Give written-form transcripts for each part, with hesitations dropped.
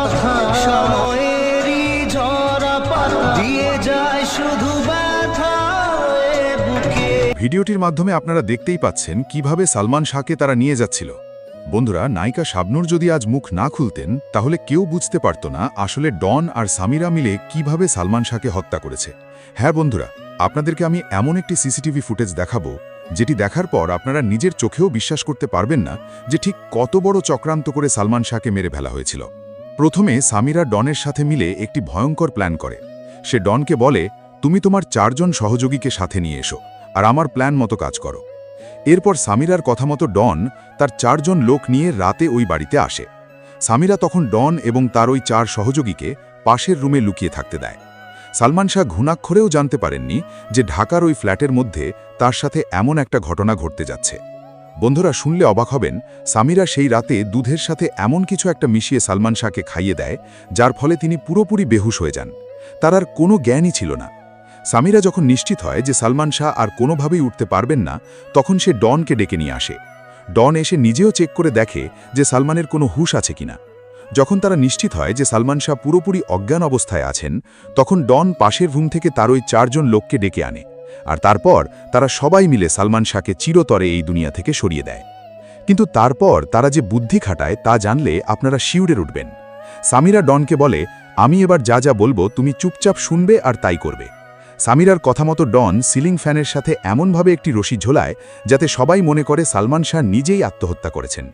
কথা সময়েরই ঝরা পাতা দিয়ে যায় শুধু ব্যথা এ বুকে। ভিডিওটির মাধ্যমে আপনারা দেখতেই পাচ্ছেন কিভাবে সালমান শাহকে তারা নিয়ে যাচ্ছিল। বন্ধুরা, নায়িকা শাবনূর যদি আজ মুখ না খুলতেন তাহলে কেউ বুঝতে পারত না আসলে ডন আর সামিরা মিলে কিভাবে সালমান শাহকে হত্যা করেছে। হ্যাঁ বন্ধুরা, আপনাদেরকে আমি এমন একটি সিসিটিভি ফুটেজ দেখাবো যেটি দেখার পর আপনারা নিজের চোখেও বিশ্বাস করতে পারবেন না যে ঠিক কত বড় চক্রান্ত করে সালমান শাহকে মেরে ফেলা হয়েছিল। প্রথমে সামিরা ডনের সাথে মিলে একটি ভয়ঙ্কর প্ল্যান করে। সে ডনকে বলে, তুমি তোমার 4 জন সহযোগীকে সাথে নিয়ে এসো আর আমার প্ল্যান মতো কাজ করো। এরপর সামিরার কথা মতো ডন তার 4 জন লোক নিয়ে রাতে ওই বাড়িতে আসে। সামিরা তখন ডন এবং তার ওই 4 সহযোগীকে পাশের রুমে লুকিয়ে থাকতে দেয়। সালমান শাহ ঘুণাক্ষরেও জানতে পারেননি যে ঢাকার ওই ফ্ল্যাটের মধ্যে তার সাথে এমন একটা ঘটনা ঘটতে যাচ্ছে। বন্ধুরা, শুনলে অবাক হবেন, সামিরা সেই রাতে দুধের সাথে এমন কিছু একটা মিশিয়ে সালমান শাহকে খাইয়ে দেয় যার ফলে তিনি পুরোপুরি বেহুশ হয়ে যান। তার আর কোনো জ্ঞানই ছিল না। সামিরা যখন নিশ্চিত হয় যে সালমান শাহ আর কোনোভাবেই উঠতে পারবেন না, তখন সে ডনকে ডেকে নিয়ে আসে। ডন এসে নিজেও চেক করে দেখে যে সালমানের কোনো হুঁশ আছে কিনা। যখন তারা নিশ্চিত হয় যে সালমান শাহ পুরোপুরি অজ্ঞান অবস্থায় আছেন, তখন ডন পাশের রুম থেকে তার ওই 4 জন লোককে ডেকে আনে, আর তারপর তারা সবাই মিলে সালমান শাহকে চিরতরে এই দুনিয়া থেকে সরিয়ে দেয়। কিন্তু তারপর তারা যে বুদ্ধি খাটায় তা জানলে আপনারা শিউরে উঠবেন। সামিরা ডনকে বলে, আমি এবার যা যা বলবো তুমি চুপচাপ শুনবে আর তাই করবে। সামিরার কথা মতো ডন সিলিং ফ্যানের সাথে এমনভাবে একটি রশি ঝোলায় যাতে সবাই মনে করে সালমান শাহ নিজেই আত্মহত্যা করেছেন।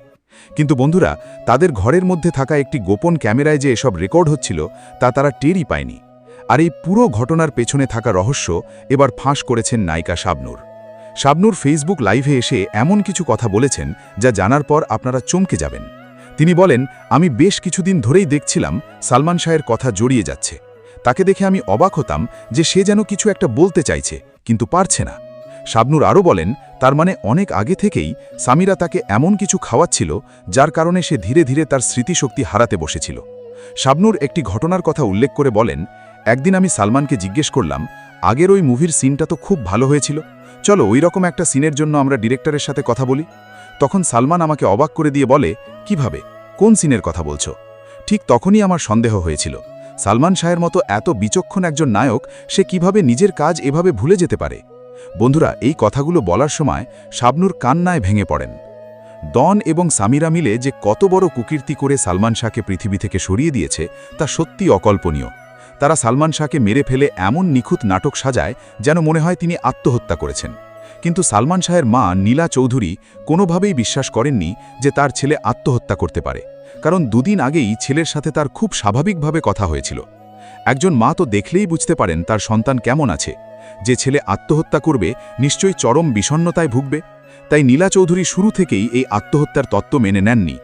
কিন্তু বন্ধুরা, তাদের ঘরের মধ্যে থাকা একটি গোপন ক্যামেরায় যে এসব রেকর্ড হচ্ছিল তা তারা টেরই পায়নি। আর এই পুরো ঘটনার পেছনে থাকা রহস্য এবার ফাঁস করেছেন নায়িকা শাবনূর। শাবনূর ফেসবুক লাইভে এসে এমন কিছু কথা বলেছেন যা জানার পর আপনারা চমকে যাবেন। তিনি বলেন, আমি বেশ কিছুদিন ধরেই দেখছিলাম সালমান শাহের কথা জড়িয়ে যাচ্ছে। তাকে দেখে আমি অবাক হতাম যে সে যেন কিছু একটা বলতে চাইছে কিন্তু পারছে না। শাবনূর আরও বলেন, তার মানে অনেক আগে থেকেই সামিরা তাকে এমন কিছু খাওয়াচ্ছিল যার কারণে সে ধীরে ধীরে তার স্মৃতিশক্তি হারাতে বসেছিল। শাবনূর একটি ঘটনার কথা উল্লেখ করে বলেন, একদিন আমি সালমানকে জিজ্ঞেস করলাম, আগের ওই মুভির সিনটা তো খুব ভালো হয়েছিল, চলো ওই রকম একটা সিনের জন্য আমরা ডিরেক্টরের সাথে কথা বলি। তখন সালমান আমাকে অবাক করে দিয়ে বলে, কিভাবে, কোন সিনের কথা বলছো? ঠিক তখনই আমার সন্দেহ হয়েছিল, সালমান শাহের মতো এত বিচক্ষণ একজন নায়ক সে কিভাবে নিজের কাজ এভাবে ভুলে যেতে পারে। বন্ধুরা, এই কথাগুলো বলার সময় শাবনূর কান্নায় ভেঙে পড়েন। ডন এবং সামিরা মিলে যে কত বড় কুকীর্তি করে সালমান শাহকে পৃথিবী থেকে সরিয়ে দিয়েছে তা সত্যি অকল্পনীয়। তারা সালমান শাহকে মেরে ফেলে এমন নিখুঁত নাটক সাজায় যেন মনে হয় তিনি আত্মহত্যা করেছেন। কিন্তু সালমান শাহের মা নীলা চৌধুরী কোনোভাবেই বিশ্বাস করেননি যে তার ছেলে আত্মহত্যা করতে পারে, কারণ দুদিন আগেই ছেলের সাথে তার খুব স্বাভাবিকভাবে কথা হয়েছিল। একজন মা তো দেখলেই বুঝতে পারেন তার সন্তান কেমন আছে। যে ছেলে আত্মহত্যা করবে নিশ্চয়ই চরম বিষণ্ণতায় ভুগবে। তাই নীলা চৌধুরী শুরু থেকেই এই আত্মহত্যার তত্ত্ব মেনে নেননি।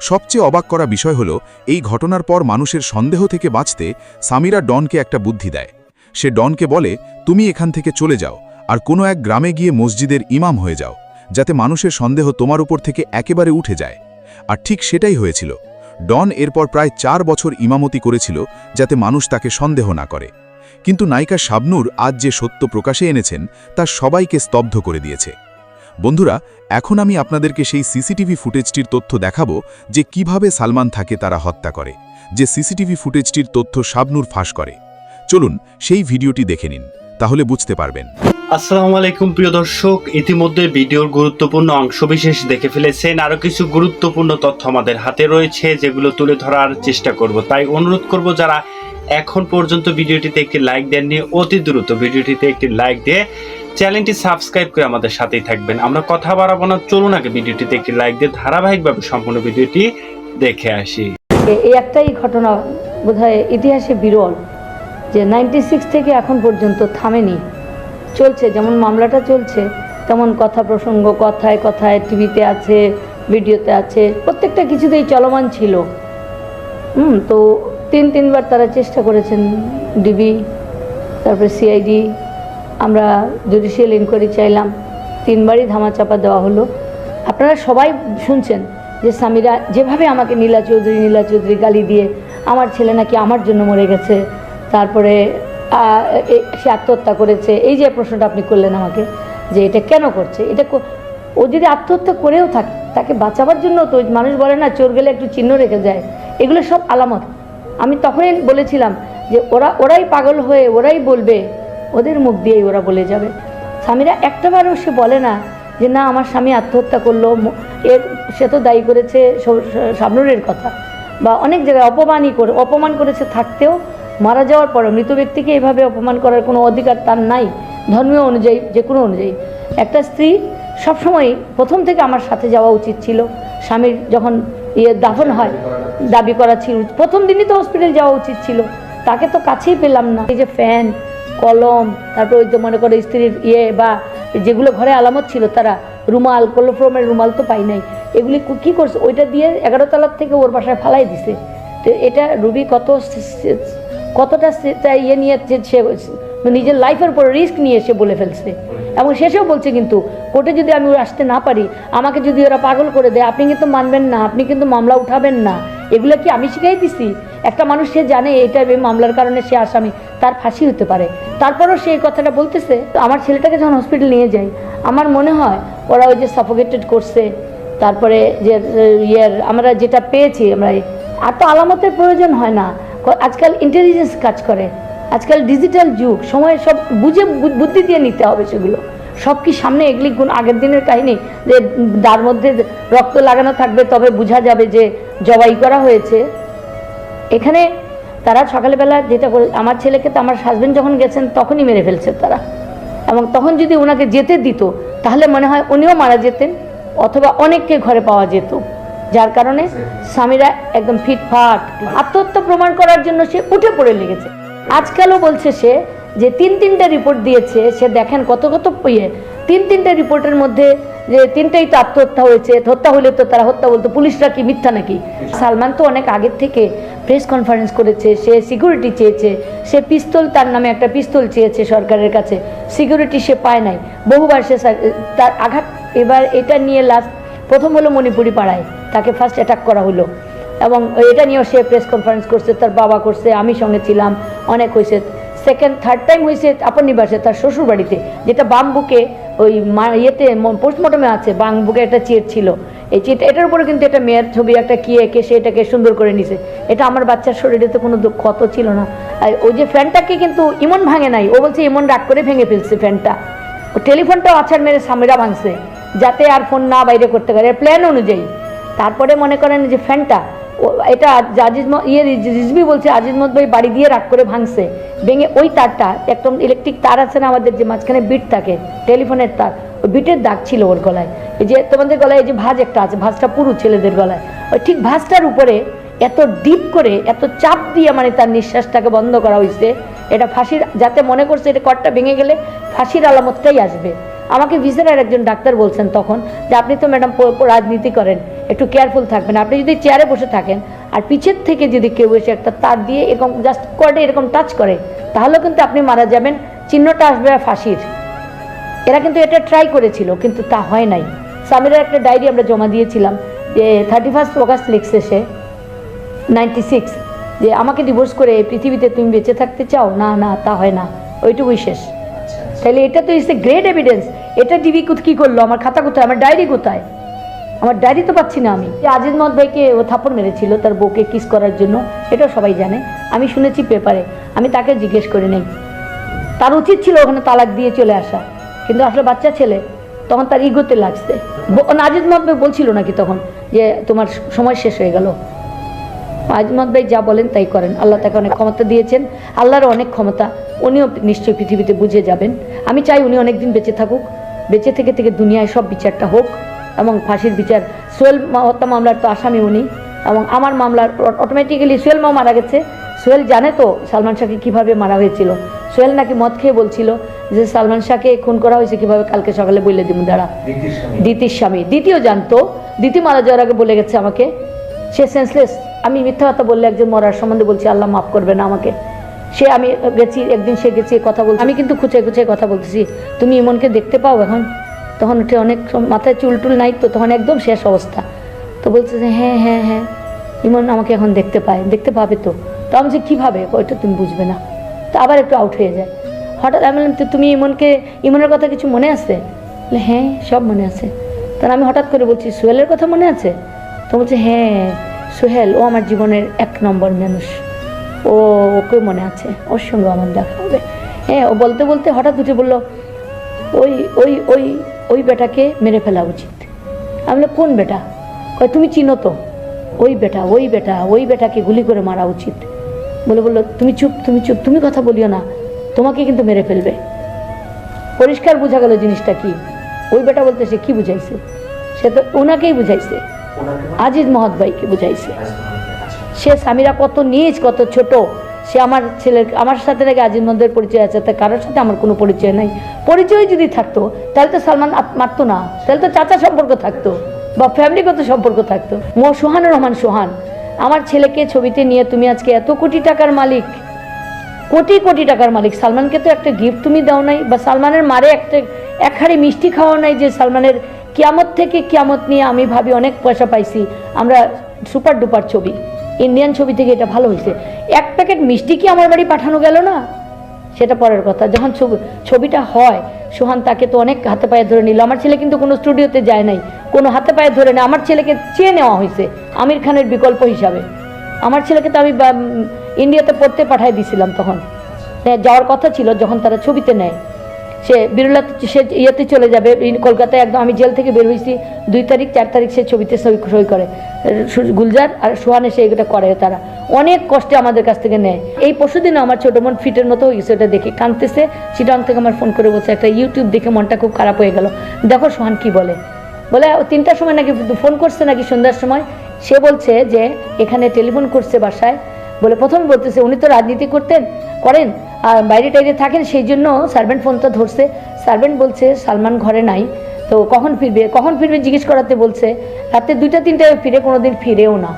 সবচেয়ে অবাক করা বিষয় হল, এই ঘটনার পর মানুষের সন্দেহ থেকে বাঁচতে সামিরা ডনকে একটা বুদ্ধি দেয়। সে ডনকে বলে, তুমি এখান থেকে চলে যাও আর কোনো এক গ্রামে গিয়ে মসজিদের ইমাম হয়ে যাও, যাতে মানুষের সন্দেহ তোমার উপর থেকে একেবারে উঠে যায়। আর ঠিক সেটাই হয়েছিল। ডন এরপর প্রায় 4 বছর ইমামতি করেছিল যাতে মানুষ তাকে সন্দেহ না করে। কিন্তু নায়িকা শাবনূর আজ যে সত্য প্রকাশে এনেছেন তা সবাইকে স্তব্ধ করে দিয়েছে। বন্ধুরা, এখন আমি আপনাদেরকে সেই সিসিটিভি ফুটেজটির তথ্য দেখাবো যে কিভাবে সালমান থাকে তারা হত্যা করে, যে সিসিটিভি ফুটেজটির তথ্য শাবনূর ফাঁস করে। চলুন সেই ভিডিওটি দেখে নিন, তাহলে বুঝতে পারবেন। আসসালামু আলাইকুম প্রিয় দর্শক, ইতিমধ্যে ভিডিওর গুরুত্বপূর্ণ অংশবিশেষ দেখে ফেলেছেন। আরো কিছু গুরুত্বপূর্ণ তথ্য আমাদের হাতে রয়েছে যেগুলো তুলে ধরার চেষ্টা করব। তাই অনুরোধ করব, যারা এখন পর্যন্ত ভিডিওটিতে একটি লাইক দেননি, অতি দ্রুত ভিডিওটিতে একটি লাইক দিয়ে চ্যানেলটি সাবস্ক্রাইব করে আমাদের সাথেই থাকবেন। আমরা কথা বাড়াবো না, চলুন আগে ভিডিওটিতে একটি লাইক দিয়ে ধারাবাহিকভাবে সম্পূর্ণ ভিডিওটি দেখে আসি। এই একটাই ঘটনা বোধহয় ইতিহাসে বিরল, যে 96 থেকে এখন পর্যন্ত থামেনি, চলছে। যেমন মামলাটা চলছে তেমন কথা প্রসঙ্গ কথায় কথায় টিভিতে আছে, ভিডিওতে আছে, প্রত্যেকটা কিছুতেই চলমান ছিল। তো 3বার তারা চেষ্টা করেছেন, ডিবি, তারপরে সিআইডি, আমরা জুডিশিয়াল ইনকোয়ারি চাইলাম, 3বারই ধামাচাপা দেওয়া হলো। আপনারা সবাই শুনছেন যে সামিরা যেভাবে আমাকে নীলা চৌধুরী গালি দিয়ে, আমার ছেলে নাকি আমার জন্য মরে গেছে, তারপরে সে আত্মহত্যা করেছে। এই যে প্রশ্নটা আপনি করলেন আমাকে যে এটা কেন করছে, এটা ও যদি আত্মহত্যা করেও থাকে তাকে বাঁচাবার জন্য তো মানুষ বলে না, চোর গেলে একটু চিহ্ন রেখে যায়, এগুলো সব আলামত। আমি তখনই বলেছিলাম যে ওরাই পাগল হয়ে ওরাই বলবে, ওদের মুখ দিয়েই ওরা বলে যাবে। স্বামীরা একটাবারও সে বলে না যে না আমার স্বামী আত্মহত্যা করলো, সে তো দায়ী করেছে শাবনূরের কথা, বা অনেক জায়গায় অপমান করেছে, থাকতেও মারা যাওয়ার পরে মৃত ব্যক্তিকে এভাবে অপমান করার কোনো অধিকার তার নাই, ধর্মীয় অনুযায়ী যে কোনো অনুযায়ী। একটা স্ত্রী সবসময় প্রথম থেকে আমার সাথে যাওয়া উচিত ছিল। স্বামীর যখন দাফন হয় দাবি করা ছিল, প্রথম দিনই তো হসপিটাল যাওয়া উচিত ছিল, তাকে তো কাছেই পেলাম না। এই যে ফ্যান, কলম, তারপর ওই যে মনে করে স্ত্রীর বা যেগুলো ঘরে আলামত ছিল, তারা রুমাল, কলফ্রমের রুমাল তো পাই নাই, এগুলি কী করছে, ওইটা দিয়ে 11 তলার থেকে ওর বাসায় ফালাই দিছে। তো এটা রুবি কতটা নিয়েছে, সে নিজের লাইফের উপর রিস্ক নিয়ে সে বলে ফেলছে। এবং শেষেও বলছে কিন্তু কোর্টে যদি আমি আসতে না পারি, আমাকে যদি ওরা পাগল করে দেয়, আপনি কিন্তু মানবেন না, আপনি কিন্তু মামলা উঠাবেন না। এগুলো কি আমি শিখাই দিছি? একটা মানুষ সে জানে এটা মামলার কারণে সে আসামি, তার ফাঁসি হতে পারে, তারপরও সে এই কথাটা বলতেছে। আমার ছেলেটাকে যখন হসপিটাল নিয়ে যাই, আমার মনে হয় ওরা ওই যে সাফোকেটেড করছে, তারপরে যে আমরা যেটা পেয়েছি, আমরা আর তো আলামতের প্রয়োজন হয় না। আজকাল ইন্টেলিজেন্স কাজ করে, আজকাল ডিজিটাল যুগ, সময় সব বুঝে বুদ্ধি দিয়ে নিতে হবে সেগুলো। সব কি সামনে এগুলি কোন আগের দিনের কাহিনী যে তার মধ্যে রক্ত লাগানো থাকবে তবে বোঝা যাবে যে জবাই করা হয়েছে? এখানে তারা সকালবেলা যেটা করে, আমার ছেলেকে তো আমার হাজবেন্ড যখন গেছেন তখনই মেরে ফেলছে তারা। এবং তখন যদি ওনাকে যেতে দিত তাহলে মনে হয় উনিও মারা যেতেন, অথবা অনেককে ঘরে পাওয়া যেত, যার কারণে স্বামীরা একদম ফিটফাট আত্মহত্যা প্রমাণ করার জন্য সে উঠে পড়ে লেগেছে। আজকালও বলছে সে যে 3-3টা রিপোর্ট দিয়েছে, সে দেখেন কত 3-3টা রিপোর্টের মধ্যে যে 3টাই তো আত্মহত্যা হয়েছে, হত্যা হলে তো তারা হত্যা বলতো, পুলিশরা কি মিথ্যা নাকি? সালমান তো অনেক আগের থেকে প্রেস কনফারেন্স করেছে, সে সিকিউরিটি চেয়েছে, সে পিস্তল, তার নামে একটা পিস্তল চেয়েছে সরকারের কাছে, সিকিউরিটি সে পায় নাই, বহুবার সে তার আঘাত। এবার এটা নিয়ে প্রথম হলো মণিপুরি পাড়ায়, তাকে ফার্স্ট অ্যাটাক করা হলো, এবং এটা নিয়েও সে প্রেস কনফারেন্স করছে, তার বাবা করছে, আমি সঙ্গে ছিলাম, অনেক হয়েছে। সেকেন্ড থার্ড টাইম হয়েছে আপন নিবাসে, তার শ্বশুর বাড়িতে, যেটা বাম বুকে ওই পোস্টমর্টমে আছে, বাম বুকে একটা চিট ছিল, এই চিট, এটার উপরে কিন্তু এটা মেয়ের ছবি একটা কি এঁকে সে এটাকে সুন্দর করে নিছে। এটা আমার বাচ্চার শরীরে তো কোনো ক্ষত ছিল না। আর ওই যে ফ্যানটাকে কিন্তু ইমন ভাঙে নাই, ও বলছে ইমন রাগ করে ভেঙে ফেলছে ফ্যানটা। ও টেলিফোনটাও আছাড় মেরে স্বামীরা ভাঙছে যাতে আর ফোন না বাইরে করতে পারে, প্ল্যান অনুযায়ী। তারপরে মনে করেন যে ফ্যানটা এটা রিজভি বলছে আজিজ মত ভাই বাড়ি দিয়ে রাগ করে ভাঙছে, ভেঙে ওই তারটা একদম ইলেকট্রিক তার আছে না আমাদের, যে মাঝখানে বিট থাকে টেলিফোনের তার, ওই বিটের দাগ ছিল ওর গলায়। এই যে তোমাদের গলায় এই যে ভাঁজ একটা আছে, ভাঁজটা পুরো ছেলেদের গলায়, ওই ঠিক ভাঁজটার উপরে এত ডিপ করে এত চাপ দিয়ে মানে তার নিঃশ্বাসটাকে বন্ধ করা হয়েছে। এটা ফাঁসির, যাতে মনে করছে এটা কটটা ভেঙে গেলে ফাঁসির আলামতটাই আসবে। আমাকে ভিসেরার একজন ডাক্তার বলছেন তখন যে আপনি তো ম্যাডাম রাজনীতি করেন, একটু কেয়ারফুল থাকবেন, আপনি যদি চেয়ারে বসে থাকেন আর পিছের থেকে যদি কেউ এসে একটা তার দিয়ে এরকম জাস্ট কর্ডে এরকম টাচ করে, তাহলে কিন্তু আপনি মারা যাবেন, চিহ্নটা আসবে ফাঁসির। এরা কিন্তু এটা ট্রাই করেছিল, কিন্তু তা হয় নাই। স্বামীরা একটা ডায়েরি আমরা জমা দিয়েছিলাম যে 31 অগাস্ট লিখছে সে 96, যে আমাকে ডিভোর্স করে এই পৃথিবীতে তুমি বেঁচে থাকতে চাও? না না, তা হয় না, ওইটুকুই শেষ। তাহলে এটা তো ইস এ গ্রেট এভিডেন্স। এটা টিভি কী করলো? আমার খাতা কোথায়, আমার ডায়েরি কোথায়? আমার ডায়েরি তো পাচ্ছি না আমি। আজিজ মত ভাইকে ও থাপ্পড় মেরেছিল তার বউকে কিস করার জন্য, এটাও সবাই জানে, আমি শুনেছি পেপারে, আমি তাকে জিজ্ঞেস করে নেই। তার উচিত ছিল ওখানে তালাক দিয়ে চলে আসা, কিন্তু আসলে বাচ্চা ছেলে, তখন তার ইগোতে লাগছে। আজিজ মত ভাই বলছিল নাকি তখন যে তোমার সময় শেষ হয়ে গেল? আজিজ ভাই যা বলেন তাই করেন, আল্লাহ তাকে অনেক ক্ষমতা দিয়েছেন, আল্লাহরও অনেক ক্ষমতা, উনিও নিশ্চয়ই পৃথিবীতে বুঝে যাবেন। আমি চাই উনি অনেক দিন বেঁচে থাকুক, বেঁচে থেকে দুনিয়ায় সব বিচারটা হোক, এবং ফাঁসির বিচার। সোহেল হত্যা মামলার তো আসামি উনি, এবং আমার মামলার অটোমেটিক্যালি সোহেল মাও মারা গেছে। সোহেল জানে তো সালমান শাহকে কীভাবে মারা হয়েছিল। সোহেল নাকি মদ খেয়ে বলছিল যে সালমান শাহকে খুন করা হয়েছে কীভাবে, কালকে সকালে বলে দিব দাঁড়া। দিতির স্বামী, দ্বিতীয় জানতো, দ্বিতীয় মারা যাওয়ার আগে বলে গেছে আমাকে, সে সেন্সলেস। আমি মিথ্যা কথা বললে একজন মরার সম্বন্ধে বলছি, আল্লাহ মাফ করবে না আমাকে। সে আমি গেছি একদিন, সে গেছি কথা বলছি, আমি কিন্তু খুঁচে কথা বলতেছি, তুমি ইমনকে দেখতে পাও এখন? তখন উঠে অনেক মাথায় চুলটুল নাই তো, তখন একদম শেষ অবস্থা। তো বলছে যে হ্যাঁ হ্যাঁ হ্যাঁ ইমন আমাকে এখন দেখতে পাবে তো। তো আমি বলছি কীভাবে? ওইটা তুমি বুঝবে না। তো আবার একটু আউট হয়ে যায়। হঠাৎ আমি বললাম তুমি ইমনের কথা কিছু মনে আছে? হ্যাঁ সব মনে আছে। তখন আমি হঠাৎ করে বলছি সোহেলের কথা মনে আছে? তো বলছে হ্যাঁ সোহেল, ও আমার জীবনের 1 নম্বর মানুষ, ও ওকে মনে আছে, ওর সঙ্গে আমার দেখা হবে। হ্যাঁ, ও বলতে বলতে হঠাৎ উঠে বললো, ওই ওই ওই ওই বেটাকে মেরে ফেলা উচিত। আমি বললাম, কোন বেটা? কয়, তুমি চিনো তো, ওই বেটা ওই বেটা ওই বেটাকে গুলি করে মারা উচিত। বললো, তুমি চুপ, তুমি চুপ, তুমি কথা বলিও না, তোমাকে কিন্তু মেরে ফেলবে। পরিষ্কার বোঝা গেল জিনিসটা কি। ওই বেটা বলতে সে কি বুঝাইছে? সে তো ওনাকেই বুঝাইছে, আজিজ মহৎ ভাইকে বুঝাইছে। সে সামিরা কত নীচ, কত ছোট। সে আমার ছেলের, আমার সাথে নাকি আজিজ মহৎের পরিচয় আছে, তা কারোর সাথে আমার কোনো পরিচয় নাই। পরিচয় যদি থাকতো তাহলে তো সালমান মারতো না, তাহলে তো চাচা সম্পর্ক থাকতো বা ফ্যামিলিগত সম্পর্ক থাকতো। সোহানুর রহমান সোহান, আমার ছেলেকে ছবিতে নিয়ে তুমি আজকে এত কোটি টাকার মালিক, কোটি কোটি টাকার মালিক। সালমানকে তো একটা গিফট তুমি দাও নাই, বা সালমানের মারে এক হাঁড়ি মিষ্টি খাওয়া নাই, যে সালমানের কিয়ামত থেকে কিয়ামত নিয়ে আমি ভাবি অনেক পয়সা পাইছি আমরা, সুপার ডুপার ছবি, ইন্ডিয়ান ছবি থেকে এটা ভালো হয়েছে। এক প্যাকেট মিষ্টি কি আমার বাড়ি পাঠানো গেল না? সেটা পরের কথা। যখন ছবিটা হয়, সোহান তাকে তো অনেক হাতে পায়ে ধরে নিল। আমার ছেলে কিন্তু কোনো স্টুডিওতে যায় নাই, কোনো হাতে পায়ে ধরে নেই। আমার ছেলেকে চেয়ে নেওয়া হয়েছে আমির খানের বিকল্প হিসাবে। আমার ছেলেকে তো আমি ইন্ডিয়াতে পড়তে পাঠাই দিয়েছিলাম, তখন যাওয়ার কথা ছিল যখন তারা ছবিতে নেয়। সে বিরলা, সে ইয়েতে চলে যাবে কলকাতায়, একদম আমি জেল থেকে বের হয়েছি 2 তারিখ 4 তারিখ সে ছবিতে সই করে। গুলজার আর সোহান এসে এটা করে, তারা অনেক কষ্টে আমাদের কাছ থেকে নেয়। এই পরশুদিনে আমার ছোটো বোন ফিটের মতো হয়ে গেছে, ওটা দেখে কাঁদতেছে। চিটাং থেকে আমার ফোন করে বলছে, একটা ইউটিউব দেখে মনটা খুব খারাপ হয়ে গেল, দেখো সোহান কি বলে। 3টার সময় নাকি ফোন করছে, নাকি সন্ধ্যার সময়। সে বলছে যে এখানে টেলিফোন করছে বাসায়, বলে প্রথম বলতেছে উনি তো রাজনীতি করেন আর বাইরে টাইরে থাকেন, সেই জন্য সার্ভেন্ট ফোনটা ধরছে। সার্ভেন্ট বলছে সালমান ঘরে নাই, তো কখন ফিরবে জিজ্ঞেস করাতে বলছে। রাতে 2টা-3টায় ফিরে, কোনোদিন ফিরেও না।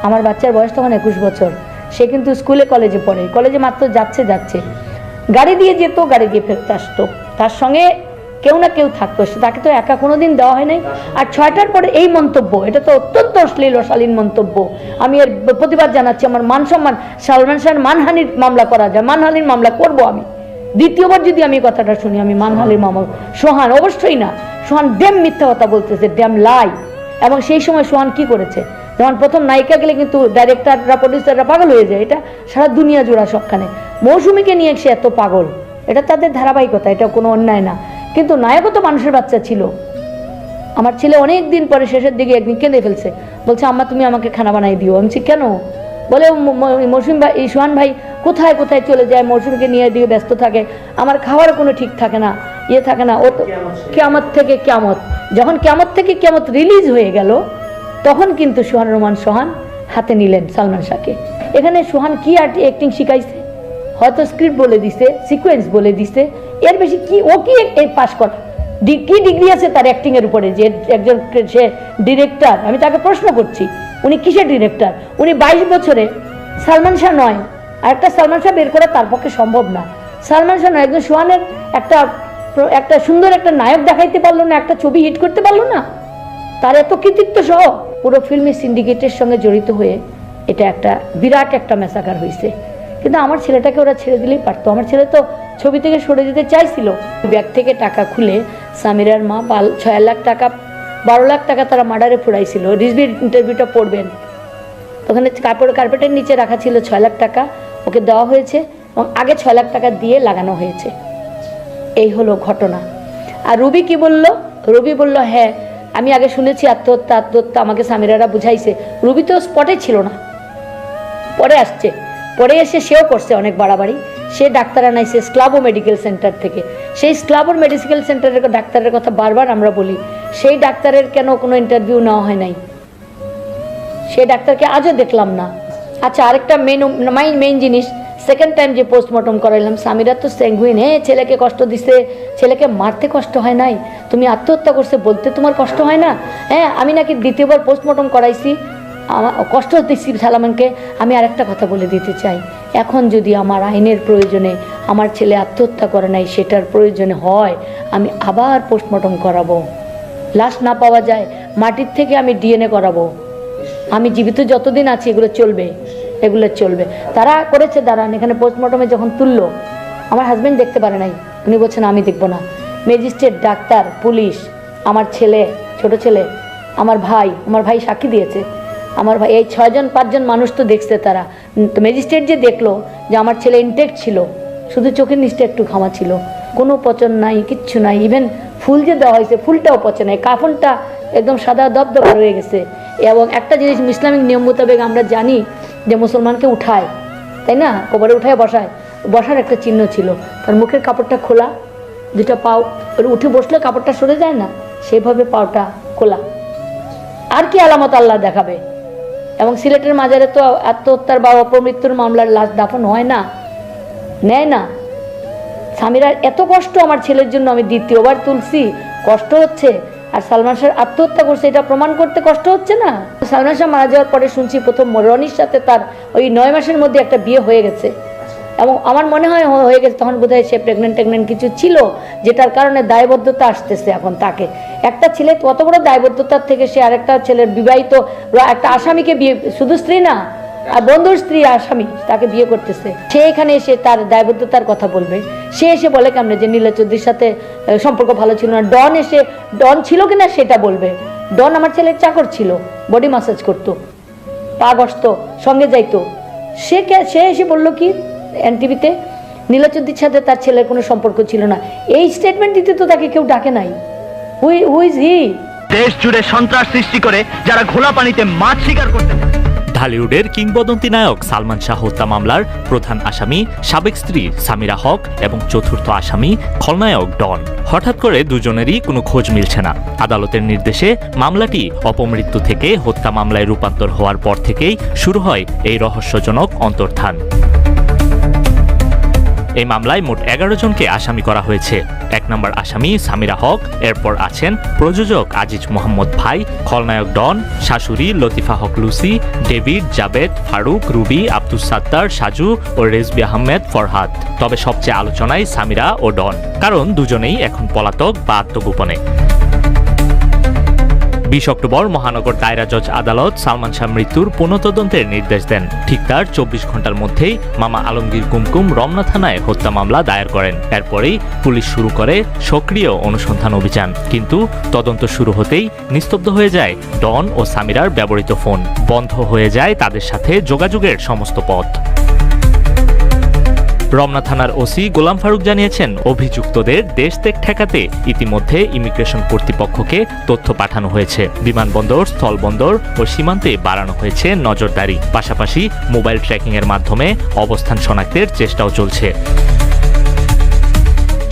আমার বাচ্চার বয়স তখন 21 বছর। সে কিন্তু স্কুলে কলেজে পড়ে, কলেজে মাত্র যাচ্ছে, গাড়ি দিয়ে যেত, গাড়ি দিয়ে ফেরত আসতো, তার সঙ্গে কেউ না কেউ থাকতো, তাকে তো একা কোনোদিন দেওয়া হয় নাই। আর 6টার পরে এই মন্তব্য, এটা তো অত্যন্ত অশ্লীল অশালীন মন্তব্য। আমি এর প্রতিবাদ জানাচ্ছি। আমার মান সম্মান, সালমান শাহের মানহানির মামলা করা যায়, মানহানির মামলা করব আমি। দ্বিতীয়বার যদি আমি কথাটা শুনি, আমি মানহানির মামলা। সোহান অবশ্যই না, সোহান ড্যাম মিথ্যা কথা বলতেছে, ড্যাম লাই। এবং সেই সময় সোহান কি করেছে, যেমন প্রথম নায়িকা গেলে কিন্তু ডাইরেক্টররা, প্রডিউসাররা পাগল হয়ে যায়, এটা সারা দুনিয়া জোড়া সবখানে। মৌসুমীকে নিয়ে সে এত পাগল, এটা তাদের ধারাবাহিকতা, এটা কোনো অন্যায় না। কিন্তু নায়কও তো মানুষের বাচ্চা ছিল। আমার ছেলে অনেক দিন পরে শেষের দিকে একদিন কেঁদে ফেলছে, বলছে আম্মা তুমি আমাকে খানা বানাই দিও। আমি কেন? বলে মৌসুমী ভাই, সোহান ভাই কোথায় কোথায় চলে যায়, মৌসুমীকে নিয়ে দিয়ে ব্যস্ত থাকে, আমার খাওয়ার কোনো ঠিক থাকে না, থাকে না। ও তো কিয়ামত থেকে কিয়ামত, যখন কিয়ামত থেকে কিয়ামত রিলিজ হয়ে গেল, তখন কিন্তু সোহানুর রহমান সোহান হাতে নিলেন সালমান শাহকে। এখানে সোহান কি অ্যাক্টিং শিখাইছে? হয়তো স্ক্রিপ্ট বলে দিছে, সিকোয়েন্স বলে দিছে, এর বেশি কি? ও কি এই পাস করা কি ডিগ্রি আছে তার অ্যাক্টিং এর উপরে? যে একজন সে ডিরেক্টর, আমি তাকে প্রশ্ন করছি, উনি কিসের ডিরেক্টর? উনি 22 বছরে, সালমান শাহ নয়, আর একটা সালমান শাহ বের করা তার পক্ষে সম্ভব না। সালমান শাহ নয়, একজন সোহানের একটা সুন্দর একটা নায়ক দেখাইতে পারলো না, একটা ছবি হিট করতে পারলো না, তার এত কৃতিত্ব সহ পুরো ফিল্মি সিন্ডিকেটের সঙ্গে জড়িত হয়ে এটা একটা বিরাট একটা ম্যাসাকার হয়েছে। কিন্তু আমার ছেলেটাকে ওরা ছেড়ে দিলেই পারতো। আমার ছেলে তো ছবি থেকে সরে যেতে চাইছিল। ব্যাগ থেকে টাকা খুলে সামিরার মা 6 লাখ টাকা, 12 লাখ টাকা তারা মার্ডারে ফুরাইছিল। রিজভির ইন্টারভিউটা পড়বেন, ওখানে কার্পেটের নিচে রাখা ছিল 6 লাখ টাকা, ওকে দেওয়া হয়েছে এবং আগে 6 লাখ টাকা দিয়ে লাগানো হয়েছে। এই হলো ঘটনা। আর রুবি কি বলল? রুবি বলল, হ্যাঁ আমি আগে শুনেছি আত্মহত্যা, আমাকে সামিরারা বুঝাইছে। রুবি তো স্পটে ছিল না, পরে আসছে, পরে এসে সেও করছে অনেক বাড়াবাড়ি। সে ডাক্তার আনাইছে স্ক্লাবো মেডিকেল সেন্টার থেকে। সেই স্ক্লাবো মেডিকেল সেন্টারের ডাক্তারের কথা বারবার আমরা বলি, সেই ডাক্তারের কেন কোনো ইন্টারভিউ নেওয়া হয় নাই? সেই ডাক্তারকে আজও দেখলাম না। আচ্ছা, আরেকটা মেইন জিনিস, সেকেন্ড টাইম যে পোস্টমর্টম করাইলাম, সামিরা তো স্যাঙ্গুইন, ছেলেকে কষ্ট দিছে, ছেলেকে মারতে কষ্ট হয় নাই, তুমি আত্মহত্যা করছে বলতে তোমার কষ্ট হয় না? আমি নাকি দ্বিতীয়বার পোস্টমর্টম করাইছি, আমার কষ্ট দিচ্ছি সালমানকে। আমি আরেকটা কথা বলে দিতে চাই, এখন যদি আমার আইনের প্রয়োজনে আমার ছেলে আত্মহত্যা করে নাই, সেটার প্রয়োজনে হয়, আমি আবার পোস্টমর্টম করাবো। লাশ না পাওয়া যায়, মাটির থেকে আমি ডিএনএ করাবো। আমি জীবিত যতদিন আছি এগুলো চলবে। তারা করেছে, দাঁড়ান, এখানে পোস্টমর্টমে যখন তুললো, আমার হাজব্যান্ড দেখতে পারে নাই, উনি বলছেন আমি দেখবো না। ম্যাজিস্ট্রেট, ডাক্তার, পুলিশ, আমার ছেলে, ছোট ছেলে, আমার ভাই সাক্ষী দিয়েছে। আমার ভাই এই 6-5 মানুষ তো দেখছে, তারা তো ম্যাজিস্ট্রেট যে দেখলো যে আমার ছেলে ইনটেক্ট ছিল, শুধু চোখের নিচটা একটু ঘামা ছিল, কোনো পচন নাই, কিচ্ছু নাই, ইভেন ফুল যে দেওয়া হয়েছে ফুলটাও পচে নাই, কাফনটা একদম সাদা দবদবা রয়ে গেছে। এবং একটা জিনিস ইসলামিক নিয়ম মোতাবেক আমরা জানি যে মুসলমানকে উঠায়, তাই না, কবরে উঠায় বসার একটা চিহ্ন ছিল, তার মুখের কাপড়টা খোলা, দুটা পাও উঠে বসলে কাপড়টা সরে যায় না, সেভাবে পাওটা খোলা। আর কি আলামত আল্লাহ দেখাবে? এবং সিলেটের মাজারে তো আত্মহত্যার বা অপমৃত্যুর মামলার লাশ দাফন হয় না, নেয় না। স্বামীরার এত কষ্ট আমার ছেলের জন্য, আমি দ্বিতীয়বার তুলছি, কষ্ট হচ্ছে। আর সালমান শাহ আত্মহত্যা করছে এটা প্রমাণ করতে কষ্ট হচ্ছে না? সালমান শাহ মারা যাওয়ার পরে শুনছি প্রথম রনির সাথে তার ওই 9 মাসের মধ্যে একটা বিয়ে হয়ে গেছে, এবং আমার মনে হয় হয়ে গেছে তখন বোধহয় সে প্রেগনেন্ট কিছু ছিল, যেটার কারণে দায়বদ্ধতা আসতেছে এখন তাকে। একটা ছেলে কত বড় দায়বদ্ধতার থেকে সে আরেকটা ছেলের বিবাহিত একটা আসামিকে বিয়ে, শুধু স্ত্রী না, আর বন্ধুর স্ত্রী আসামি তাকে বিয়ে করতেছে, সে এখানে এসে তার দায়বদ্ধতার কথা বলবে। সে এসে বলে কেমনে যে নীলা চৌধুরীর সাথে সম্পর্ক ভালো ছিল না, ডন ছিল কিনা সেটা বলবে। ডন আমার ছেলের চাকর ছিল, বডি ম্যাসাজ করতো, পা ঘষতো, সঙ্গে যাইতো। সে এসে বললো কি এনটিভিতে নীলা চৌধুরীর সাথে তার ছেলের কোনো সম্পর্ক ছিল না। এই স্টেটমেন্ট দিতে তো তাকে কেউ ডাকে নাই। Who is he? দেশ জুড়ে সন্ত্রাস সৃষ্টি করে যারা ঘোলা পানিতে মাছ শিকার করতে পারে। ঢালিউডের কিংবদন্তি নায়ক সালমান শাহ হত্যা মামলার প্রধান আসামি সাবেক স্ত্রী সামিরা হক এবং চতুর্থ আসামি খলনায়ক ডন। হঠাৎ করে দুজনেরই কোনো খোঁজ মিলছে না। আদালতের নির্দেশে মামলাটি অপমৃত্যু থেকে হত্যা মামলায় রূপান্তর হওয়ার পর থেকেই শুরু হয় এই রহস্যজনক অন্তর্ধান। এই মামলায় মোট 11 জনকে আসামি করা হয়েছে। 1 নম্বর আসামি সামিরা হক, এরপর আছেন প্রযোজক আজিজ মোহাম্মদ ভাই, খলনায়ক ডন, শাশুড়ি Latifa Haque Lucy, David, Javed, Farooq, Ruby, Abdus Sattar, Saju ও রেজবি আহমেদ ফরহাদ। তবে সবচেয়ে আলোচনায় সামিরা ও ডন, কারণ দুজনেই এখন পলাতক বা আত্মগোপনে। 20 অক্টোবর মহানগর দায়রা জজ আদালত সালমান শাহ মৃত্যুর পুনঃতদন্তের নির্দেশ দেন। ঠিক তার 24 ঘন্টার মধ্যেই মামা আলমগীর কুমকুম রমনা থানায় হত্যা মামলা দায়ের করেন। এরপরেই পুলিশ শুরু করে সক্রিয় অনুসন্ধান অভিযান। কিন্তু তদন্ত শুরু হতেই নিস্তব্ধ হয়ে যায় ডন ও সামিরার ব্যবহৃত ফোন, বন্ধ হয়ে যায় তাদের সাথে যোগাযোগের সমস্ত পথ। রমনা থানার ওসি গোলাম ফারুক জানিয়েছেন, অভিযুক্তদের দেশ ত্যাগ ঠেকাতে ইতিমধ্যে ইমিগ্রেশন কর্তৃপক্ষকে তথ্য পাঠানো হয়েছে। বিমানবন্দর, স্থলবন্দর ও সীমান্তে বাড়ানো হয়েছে নজরদারি। পাশাপাশি মোবাইল ট্র্যাকিং এর মাধ্যমে অবস্থান শনাক্তের চেষ্টাও চলছে।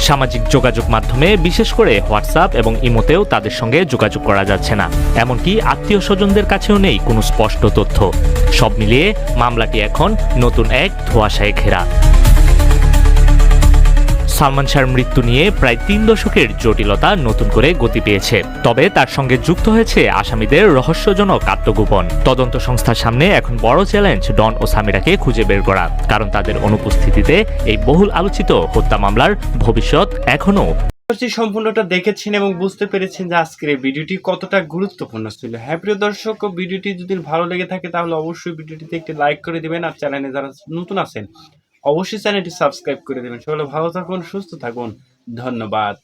সামাজিক যোগাযোগ মাধ্যমে বিশেষ করে হোয়াটসঅ্যাপ এবং ইমোতেও তাদের সঙ্গে যোগাযোগ করা যাচ্ছে না। এমনকি আত্মীয় স্বজনদের কাছেও নেই কোনো স্পষ্ট তথ্য। সব মিলিয়ে মামলাটি এখন নতুন এক ধোঁয়াশায় ঘেরা। সালমান শাহর মৃত্যু নিয়ে প্রায় 3 দশকের জটিলতা নতুন করে গতি পেয়েছে। তবে তার সঙ্গে যুক্ত হয়েছে আসামিদের রহস্যজনক আত্মগোপন। তদন্ত সংস্থার সামনে এখন বড় চ্যালেঞ্জ ডন ও সামিরাকে খুঁজে বের করা, কারণ তাদের অনুপস্থিতিতে এই বহুল আলোচিত হত্যা মামলার ভবিষ্যৎ এখনো। সম্পূর্ণটা দেখেছেন এবং বুঝতে পেরেছেন যে আজকের এই ভিডিওটি কতটা গুরুত্বপূর্ণ ছিল। হ্যাঁ প্রিয় দর্শক, ভিডিওটি যদি ভালো লেগে থাকে তাহলে অবশ্যই ভিডিওটিতে একটি লাইক করে দিবেন, আর চ্যানেলে যারা নতুন আছেন অবশ্যই চ্যানেলটি সাবস্ক্রাইব করে দেবেন। সকলে ভালো থাকুন, সুস্থ থাকুন, ধন্যবাদ।